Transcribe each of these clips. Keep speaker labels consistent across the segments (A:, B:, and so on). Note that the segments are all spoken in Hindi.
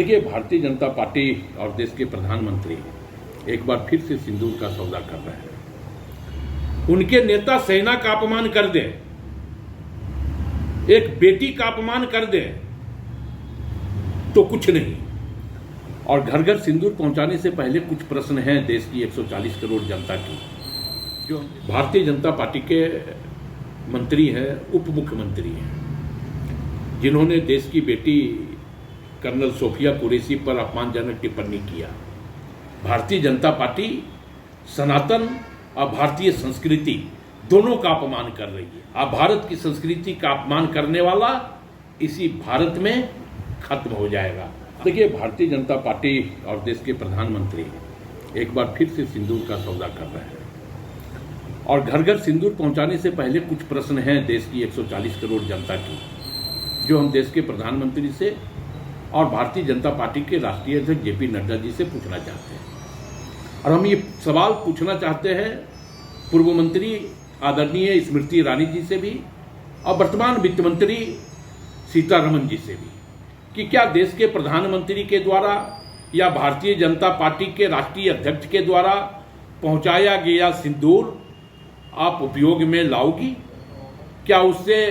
A: देखिए, भारतीय जनता पार्टी और देश के प्रधानमंत्री एक बार फिर से सिंदूर का सौदा कर रहे हैं। उनके नेता सेना का अपमान कर दे, एक बेटी का अपमान कर दे तो कुछ नहीं, और घर घर सिंदूर पहुंचाने से पहले कुछ प्रश्न हैं देश की 140 करोड़ जनता की। जो भारतीय जनता पार्टी के मंत्री हैं, उप मुख्यमंत्री हैं, जिन्होंने देश की बेटी कर्नल सोफिया कुरैशी पर अपमानजनक टिप्पणी किया। भारतीय जनता पार्टी सनातन और भारतीय संस्कृति दोनों का अपमान कर रही है। अब भारत की संस्कृति का अपमान करने वाला इसी भारत में खत्म हो जाएगा। देखिए, भारतीय जनता पार्टी और देश के प्रधानमंत्री एक बार फिर से सिंदूर का सौदा कर रहे हैं, और घर घर सिंदूर पहुंचाने से पहले कुछ प्रश्न हैं देश की 140 करोड़ जनता की, जो हम देश के प्रधानमंत्री से और भारतीय जनता पार्टी के राष्ट्रीय अध्यक्ष जेपी नड्डा जी से पूछना चाहते हैं। और हम ये सवाल पूछना चाहते हैं पूर्व मंत्री आदरणीय स्मृति ईरानी जी से भी और वर्तमान वित्त मंत्री सीतारमण जी से भी, कि क्या देश के प्रधानमंत्री के द्वारा या भारतीय जनता पार्टी के राष्ट्रीय अध्यक्ष के द्वारा पहुंचाया गया सिंदूर आप उपयोग में लाओगी? क्या उससे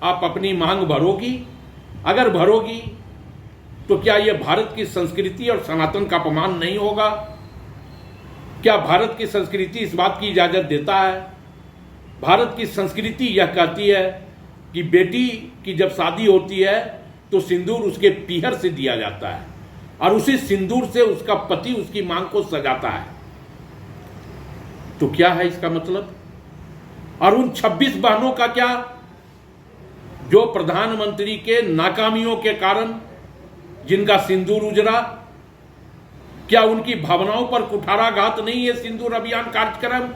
A: आप अपनी मांग भरोगी? अगर भरोगी तो क्या यह भारत की संस्कृति और सनातन का अपमान नहीं होगा? क्या भारत की संस्कृति इस बात की इजाजत देता है? भारत की संस्कृति यह कहती है कि बेटी की जब शादी होती है तो सिंदूर उसके पीहर से दिया जाता है, और उसी सिंदूर से उसका पति उसकी मांग को सजाता है। तो क्या है इसका मतलब? और उन 26 बहनों का क्या, जो प्रधानमंत्री के नाकामियों के कारण जिनका सिंदूर उजड़ा? क्या उनकी भावनाओं पर कुठाराघात नहीं है सिंदूर अभियान कार्यक्रम?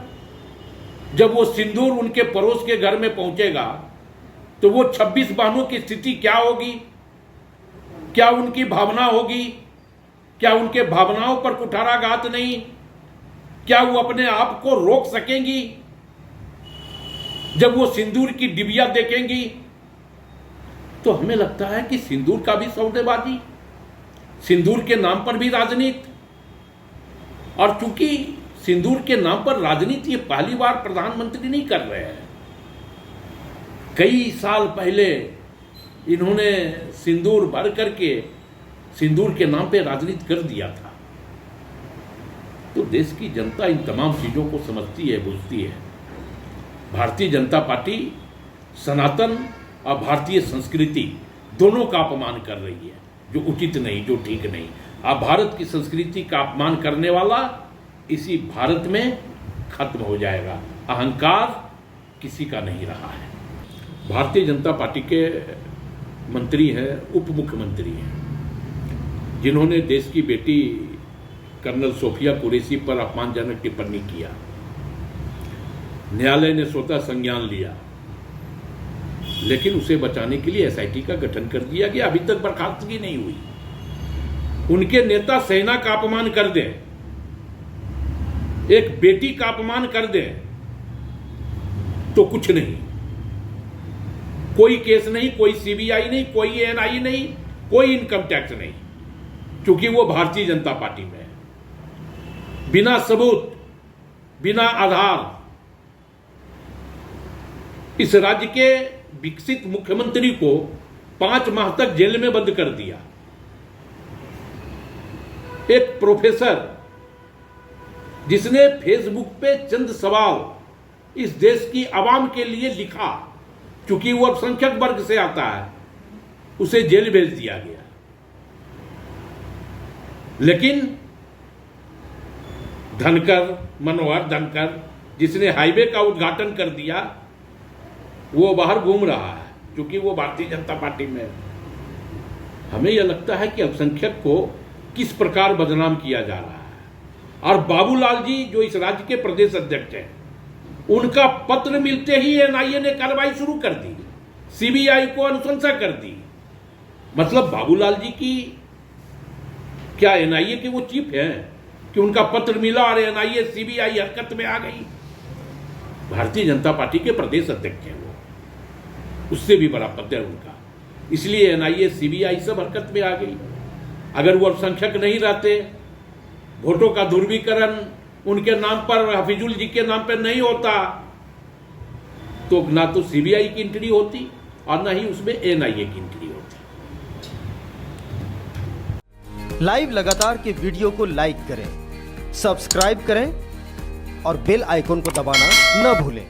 A: जब वो सिंदूर उनके पड़ोस के घर में पहुंचेगा तो वो 26 बहनों की स्थिति क्या होगी? क्या उनकी भावना होगी? क्या उनके भावनाओं पर कुठाराघात नहीं? क्या वो अपने आप को रोक सकेंगी जब वो सिंदूर की डिबिया देखेंगी? तो हमें लगता है कि सिंदूर का भी सौदेबाजी, सिंदूर के नाम पर भी राजनीति, और चूंकि सिंदूर के नाम पर राजनीति ये पहली बार प्रधानमंत्री नहीं कर रहे हैं। कई साल पहले इन्होंने सिंदूर भर करके सिंदूर के नाम पे राजनीति कर दिया था। तो देश की जनता इन तमाम चीजों को समझती है, बुझती है। भारतीय जनता पार्टी सनातन और भारतीय संस्कृति दोनों का अपमान कर रही है, जो उचित नहीं, जो ठीक नहीं। अब भारत की संस्कृति का अपमान करने वाला इसी भारत में खत्म हो जाएगा। अहंकार किसी का नहीं रहा है। भारतीय जनता पार्टी के मंत्री हैं, उप मुख्यमंत्री हैं, जिन्होंने देश की बेटी कर्नल सोफिया कुरैशी पर अपमानजनक टिप्पणी किया। न्यायालय ने स्वतः संज्ञान लिया, लेकिन उसे बचाने के लिए एसआईटी का गठन कर दिया गया। अभी तक बर्खास्तगी नहीं हुई। उनके नेता सेना का अपमान कर दे, एक बेटी का अपमान कर दे तो कुछ नहीं, कोई केस नहीं, कोई सीबीआई नहीं, कोई एनआईए नहीं, कोई इनकम टैक्स नहीं, क्योंकि वो भारतीय जनता पार्टी में है। बिना सबूत, बिना आधार इस राज्य के विकसित मुख्यमंत्री को 5 माह तक जेल में बंद कर दिया। एक प्रोफेसर जिसने फेसबुक पे चंद सवाल इस देश की आवाम के लिए लिखा, चूंकि वो अल्पसंख्यक वर्ग से आता है, उसे जेल भेज दिया गया। लेकिन धनकर, मनोहर धनकर, जिसने हाईवे का उद्घाटन कर दिया, वो बाहर घूम रहा है, क्योंकि वो भारतीय जनता पार्टी में है। हमें यह लगता है कि अल्पसंख्यक को किस प्रकार बदनाम किया जा रहा है। और बाबूलाल जी, जो इस राज्य के प्रदेश अध्यक्ष हैं, उनका पत्र मिलते ही एनआईए ने कार्रवाई शुरू कर दी, सीबीआई को अनुशंसा कर दी। मतलब बाबूलाल जी की क्या एनआईए के वो चीफ हैं कि उनका पत्र मिला और एनआईए सीबीआई हरकत में आ गई? भारतीय जनता पार्टी के प्रदेश अध्यक्ष हैं वो, उससे भी बड़ा पद है उनका, इसलिए एनआईए सीबीआई सब हरकत में आ गई। अगर वो अल्पसंख्यक नहीं रहते, वोटों का ध्रुवीकरण उनके नाम पर, हफीजुल जी के नाम पर नहीं होता, तो ना तो सीबीआई की इंट्री होती और ना ही उसमें एनआईए की इंट्री होती।
B: लाइव लगातार के वीडियो को लाइक करें, सब्सक्राइब करें और बेल आइकन को दबाना न भूलें।